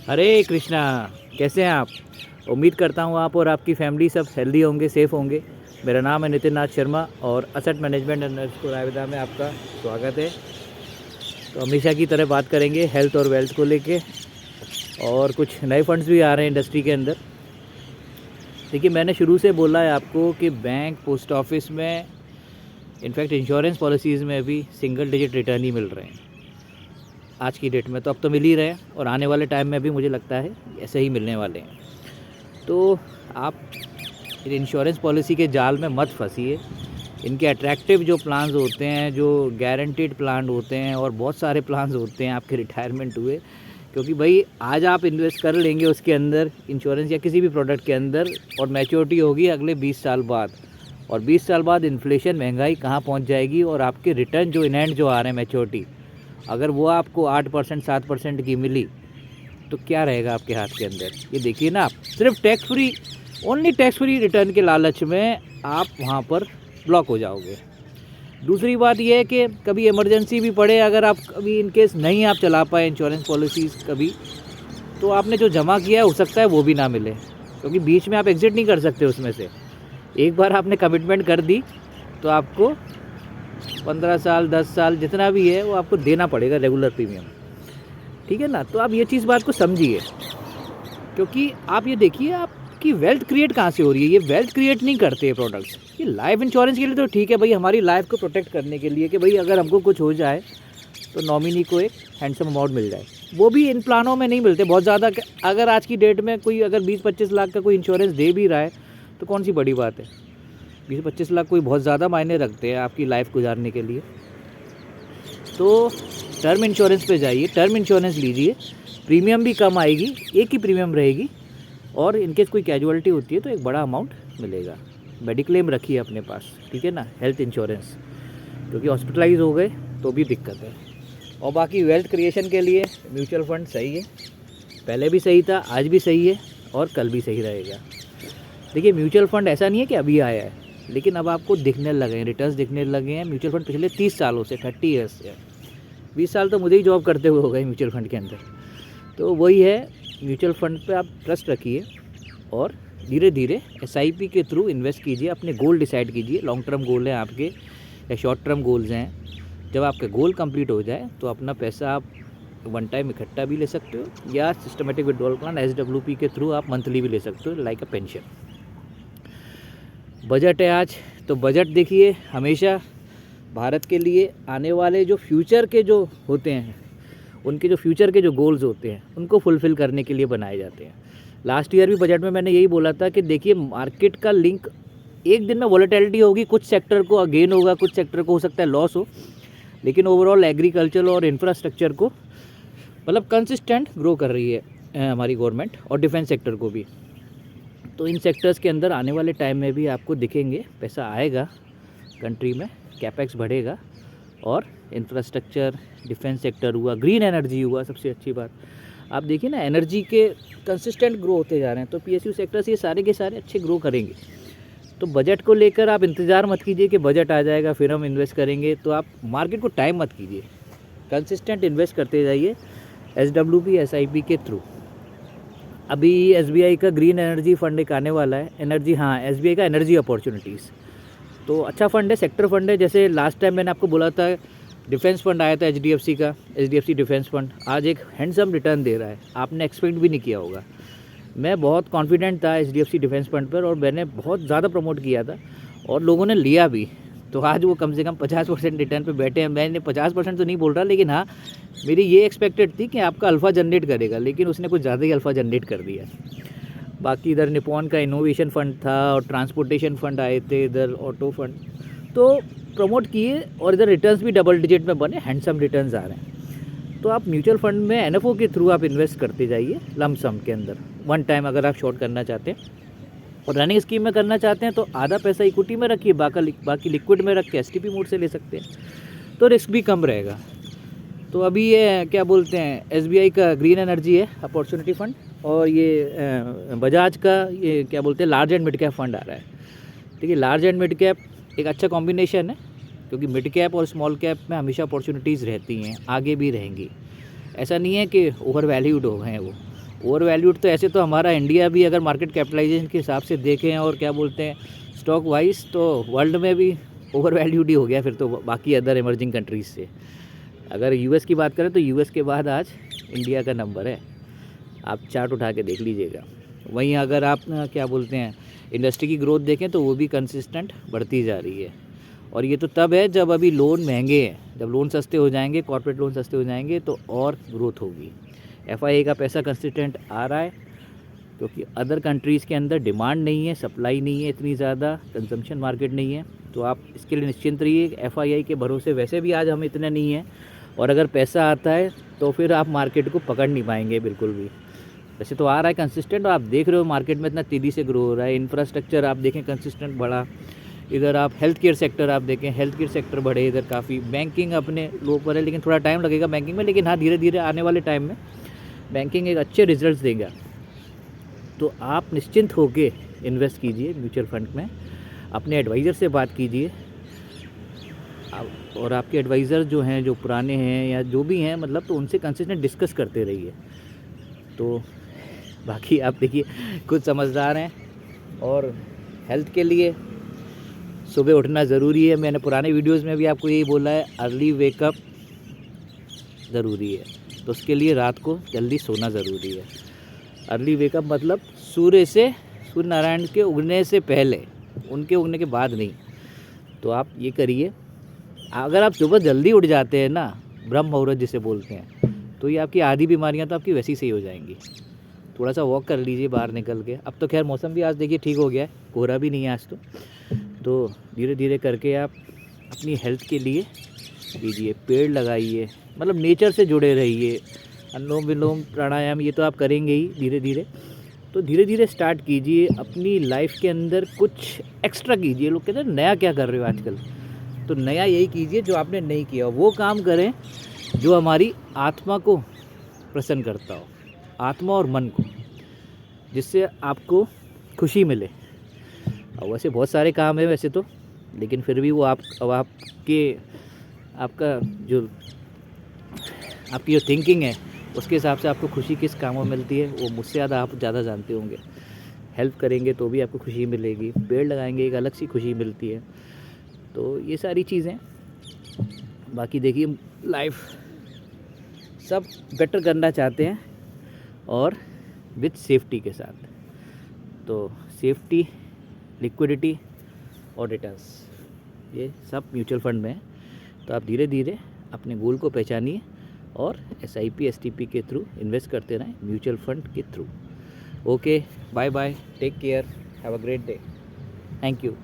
हरे कृष्णा। कैसे हैं आप? उम्मीद करता हूँ आप और आपकी फैमिली सब हेल्दी होंगे, सेफ़ होंगे। मेरा नाम है नितिन नाथ शर्मा और असेट मैनेजमेंट एंड रायविदा में आपका स्वागत है। तो हमेशा की तरह बात करेंगे हेल्थ और वेल्थ को लेके, और कुछ नए फंड्स भी आ रहे हैं इंडस्ट्री के अंदर। देखिए, मैंने शुरू से बोला है आपको कि बैंक, पोस्ट ऑफिस में, इनफैक्ट इंश्योरेंस पॉलिसीज़ में भी सिंगल डिजिट रिटर्न ही मिल रहे हैं आज की डेट में। तो अब तो मिल ही रहे हैं और आने वाले टाइम में भी मुझे लगता है ऐसे ही मिलने वाले हैं। तो आप इंश्योरेंस पॉलिसी के जाल में मत फंसिए। इनके अट्रैक्टिव जो प्लान्स होते हैं, जो गारंटीड प्लान होते हैं, और बहुत सारे प्लान्स होते हैं आपके रिटायरमेंट हुए, क्योंकि भाई आज आप इन्वेस्ट कर लेंगे उसके अंदर, इंश्योरेंस या किसी भी प्रोडक्ट के अंदर, और मैच्योरिटी होगी अगले 20 साल बाद, और 20 साल बाद इन्फ्लेशन, महंगाई कहाँ पहुँच जाएगी, और आपके रिटर्न जो इन हैंड जो आ रहे हैं मैच्योरिटी, अगर वो आपको 8% 7% की मिली तो क्या रहेगा आपके हाथ के अंदर? ये देखिए ना, आप सिर्फ tax free, only tax free return के लालच में आप वहाँ पर ब्लॉक हो जाओगे। दूसरी बात ये है कि कभी इमरजेंसी भी पड़े, अगर आप कभी इनकेस नहीं आप चला पाए इंश्योरेंस पॉलिसीज़ कभी, तो आपने जो जमा किया है हो सकता है वो भी ना मिले, क्योंकि बीच में आप एग्ज़िट नहीं कर सकते उसमें से। एक बार आपने कमिटमेंट कर दी तो आपको 15 साल 10 साल जितना भी है वो आपको देना पड़ेगा रेगुलर प्रीमियम। ठीक है ना? तो आप ये चीज़ बात को समझिए, क्योंकि आप ये देखिए आपकी वेल्थ क्रिएट कहाँ से हो रही है। ये वेल्थ क्रिएट नहीं करते ये प्रोडक्ट्स। ये लाइफ इंश्योरेंस के लिए तो ठीक है भाई, हमारी लाइफ को प्रोटेक्ट करने के लिए, कि भाई अगर हमको कुछ हो जाए तो नॉमिनी को एक हैंडसम अमाउंट मिल जाए। वो भी इन प्लानों में नहीं मिलते बहुत ज़्यादा। अगर आज की डेट में कोई अगर 20-25 लाख का कोई इंश्योरेंस दे भी रहा है तो कौन सी बड़ी बात है। 20-25 लाख कोई बहुत ज़्यादा मायने रखते हैं आपकी लाइफ गुजारने के लिए। तो टर्म इंश्योरेंस पे जाइए, टर्म इंश्योरेंस लीजिए, प्रीमियम भी कम आएगी, एक ही प्रीमियम रहेगी, और इनकेस कोई कैजुअलिटी होती है तो एक बड़ा अमाउंट मिलेगा। मेडिक्लेम रखिए अपने पास, ठीक है ना, हेल्थ इंश्योरेंस, क्योंकि हॉस्पिटलाइज हो गए तो भी दिक्कत है। और बाकी वेल्थ क्रिएशन के लिए म्यूचुअल फंड सही है, पहले भी सही था, आज भी सही है, और कल भी सही रहेगा। देखिए, म्यूचुअल फंड ऐसा नहीं है कि अभी आया है, लेकिन अब आपको दिखने लगे हैं, रिटर्न्स दिखने लगे हैं। म्यूचुअल फंड पिछले 30 सालों से, 30 ईयर्स से, 20 साल तो मुझे ही जॉब करते हुए हो गए म्यूचुअल फंड के अंदर। तो वही है, म्यूचुअल फंड पे आप ट्रस्ट रखिए और धीरे धीरे एसआईपी के थ्रू इन्वेस्ट कीजिए, अपने गोल डिसाइड कीजिए। लॉन्ग टर्म गोल हैं आपके या शॉर्ट टर्म गोल्स हैं। जब आपके गोल कंप्लीट हो जाए तो अपना पैसा आप वन टाइम इकट्ठा भी ले सकते हो, या सिस्टमेटिक विड्रॉल प्लान एसडब्ल्यूपी के थ्रू आप मंथली भी ले सकते हो, लाइक अ पेंशन। बजट है आज, तो बजट देखिए हमेशा भारत के लिए आने वाले जो फ्यूचर के जो होते हैं, उनके जो फ्यूचर के जो गोल्स होते हैं उनको फुलफ़िल करने के लिए बनाए जाते हैं। लास्ट ईयर भी बजट में मैंने यही बोला था कि देखिए, मार्केट का लिंक, एक दिन में वॉलेटिलिटी होगी, कुछ सेक्टर को गेन होगा, कुछ सेक्टर को हो सकता है लॉस हो, लेकिन ओवरऑल एग्रीकल्चर और इंफ्रास्ट्रक्चर को मतलब कंसिस्टेंट ग्रो कर रही है हमारी गवर्नमेंट, और डिफेंस सेक्टर को भी। तो इन सेक्टर्स के अंदर आने वाले टाइम में भी आपको दिखेंगे, पैसा आएगा कंट्री में, कैपेक्स बढ़ेगा, और इंफ्रास्ट्रक्चर, डिफेंस सेक्टर हुआ, ग्रीन एनर्जी हुआ, सबसे अच्छी बात आप देखिए ना, एनर्जी के कंसिस्टेंट ग्रो होते जा रहे हैं। तो पीएसयू सेक्टर्स ये सारे के सारे अच्छे ग्रो करेंगे। तो बजट को लेकर आप इंतज़ार मत कीजिए कि बजट आ जाएगा फिर हम इन्वेस्ट करेंगे। तो आप मार्केट को टाइम मत कीजिए, कंसिस्टेंट इन्वेस्ट करते जाइए एसडब्ल्यूपी एसआईपी के थ्रू। अभी एसबीआई का ग्रीन एनर्जी फंड एक आने वाला है, एनर्जी, हाँ, एसबीआई का एनर्जी अपॉर्चुनिटीज़, तो अच्छा फंड है, सेक्टर फंड है। जैसे लास्ट टाइम मैंने आपको बोला था, डिफेंस फंड आया था एचडीएफसी का, एचडीएफसी डिफेंस फंड आज एक हैंडसम रिटर्न दे रहा है, आपने एक्सपेक्ट भी नहीं किया होगा। मैं बहुत कॉन्फिडेंट था एचडीएफसी डिफेंस फंड पर, और मैंने बहुत ज़्यादा प्रमोट किया था और लोगों ने लिया भी। तो आज वो कम से कम 50% रिटर्न पे बैठे हैं। मैंने 50% तो नहीं बोल रहा, लेकिन हाँ, मेरी ये एक्सपेक्टेड थी कि आपका अल्फ़ा जनरेट करेगा, लेकिन उसने कुछ ज़्यादा ही अल्फ़ा जनरेट कर दिया। बाकी इधर निपॉन का इनोवेशन फंड था, और ट्रांसपोर्टेशन फंड आए थे, इधर ऑटो फंड, तो प्रमोट किए, और इधर रिटर्न्स भी डबल डिजिट में बने, हैंडसम रिटर्न्स आ रहे हैं। तो आप म्यूचुअल फंड में एनएफओ के थ्रू आप इन्वेस्ट करते जाइए, लमसम के अंदर, वन टाइम अगर आप शॉर्ट करना चाहते हैं, और रनिंग स्कीम में करना चाहते हैं तो आधा पैसा इक्विटी में रखिए, बाकी लिक्विड में रख के एसटीपी मोड से ले सकते हैं, तो रिस्क भी कम रहेगा। तो अभी ये क्या बोलते हैं, एसबीआई का ग्रीन एनर्जी है अपॉर्चुनिटी फंड, और ये बजाज का ये क्या बोलते हैं, large and mid cap fund आ रहा है। देखिए, लार्ज एंड मिड कैप एक अच्छा कॉम्बिनेशन है, क्योंकि मिड कैप और स्मॉल कैप में हमेशा अपॉर्चुनिटीज़ रहती हैं, आगे भी रहेंगी। ऐसा नहीं है कि ओवर वैल्यूड हो गए हैं वो, ओवर वैल्यूड तो ऐसे तो हमारा इंडिया भी अगर मार्केट कैपिटलाइजेशन के हिसाब से देखें और क्या बोलते हैं स्टॉक वाइज, तो वर्ल्ड में भी ओवर वैल्यूड ही हो गया फिर तो बाकी अदर इमर्जिंग कंट्रीज़ से। अगर यूएस की बात करें तो यूएस के बाद आज इंडिया का नंबर है, आप चार्ट उठा के देख लीजिएगा। वहीं अगर आप क्या बोलते हैं इंडस्ट्री की ग्रोथ देखें तो वो भी कंसिस्टेंट बढ़ती जा रही है। और ये तो तब है जब अभी लोन महंगे हैं, जब लोन सस्ते हो जाएंगे, कॉर्पोरेट लोन सस्ते हो जाएंगे तो और ग्रोथ होगी। एफआईआई का पैसा कंसिस्टेंट आ रहा है क्योंकि अदर कंट्रीज़ के अंदर डिमांड नहीं है, सप्लाई नहीं है इतनी ज़्यादा, कंजम्पशन मार्केट नहीं है। तो आप इसके लिए निश्चिंत रहिए। एफआईआई के भरोसे वैसे भी आज हम इतने नहीं हैं, और अगर पैसा आता है तो फिर आप मार्केट को पकड़ नहीं पाएंगे बिल्कुल भी। वैसे तो आ रहा है कंसिस्टेंट, और आप देख रहे हो मार्केट में इतना तेज़ी से ग्रो हो रहा है। इंफ्रास्ट्रक्चर आप देखें कंसिस्टेंट बढ़ा, इधर आप हेल्थ केयर सेक्टर आप देखें, हेल्थ केयर सेक्टर बढ़े इधर काफ़ी। बैंकिंग अपने लो पर है, लेकिन थोड़ा टाइम लगेगा बैंकिंग में, लेकिन हाँ धीरे धीरे आने वाले टाइम में बैंकिंग एक अच्छे रिजल्ट्स देगा। तो आप निश्चिंत होकर इन्वेस्ट कीजिए म्यूचुअल फंड में, अपने एडवाइज़र से बात कीजिए, और आपके एडवाइज़र जो हैं, जो पुराने हैं या जो भी हैं मतलब, तो उनसे कंसिस्टेंट डिस्कस करते रहिए। तो बाकी आप देखिए खुद समझदार हैं, और हेल्थ के लिए सुबह उठना ज़रूरी है। मैंने पुराने वीडियोस में भी आपको यही बोला है, अर्ली वेकअप ज़रूरी है, तो उसके लिए रात को जल्दी सोना ज़रूरी है। अर्ली वेकअप मतलब सूर्य नारायण के उगने से पहले, उनके उगने के बाद नहीं। तो आप ये करिए। अगर आप सुबह जल्दी उठ जाते हैं ना, ब्रह्म मुहूर्त जिसे बोलते हैं, तो ये आपकी आधी बीमारियां तो आपकी वैसी ही सही हो जाएंगी। थोड़ा सा वॉक कर लीजिए बाहर निकल के। अब तो खैर मौसम भी आज देखिए ठीक हो गया है, कोहरा भी नहीं है आज तो धीरे धीरे करके आप अपनी हेल्थ के लिए कीजिए, पेड़ लगाइए, मतलब नेचर से जुड़े रहिए। अनुलोम विलोम प्राणायाम ये तो आप करेंगे ही धीरे धीरे, तो धीरे धीरे स्टार्ट कीजिए। अपनी लाइफ के अंदर कुछ एक्स्ट्रा कीजिए। लोग कहते हैं नया क्या कर रहे हो आजकल, तो नया यही कीजिए जो आपने नहीं किया। वो काम करें जो हमारी आत्मा को प्रसन्न करता हो, आत्मा और मन को, जिससे आपको खुशी मिले। और वैसे बहुत सारे काम है वैसे तो, लेकिन फिर भी वो आपकी जो थिंकिंग है उसके हिसाब से आपको खुशी किस काम में मिलती है वो मुझसे आप ज़्यादा जानते होंगे। हेल्प करेंगे तो भी आपको खुशी मिलेगी, पेड़ लगाएंगे एक अलग सी खुशी मिलती है। तो ये सारी चीज़ें, बाकी देखिए लाइफ सब बेटर करना चाहते हैं, और विथ सेफ्टी के साथ। तो सेफ्टी, लिक्विडिटी और रिटर्न्स, ये सब म्यूचुअल फंड में है। तो आप धीरे धीरे अपने गोल को पहचानिए और SIP STP के थ्रू इन्वेस्ट करते रहें, म्यूचुअल फंड के through. Okay, bye bye, take care, have a great day, thank you.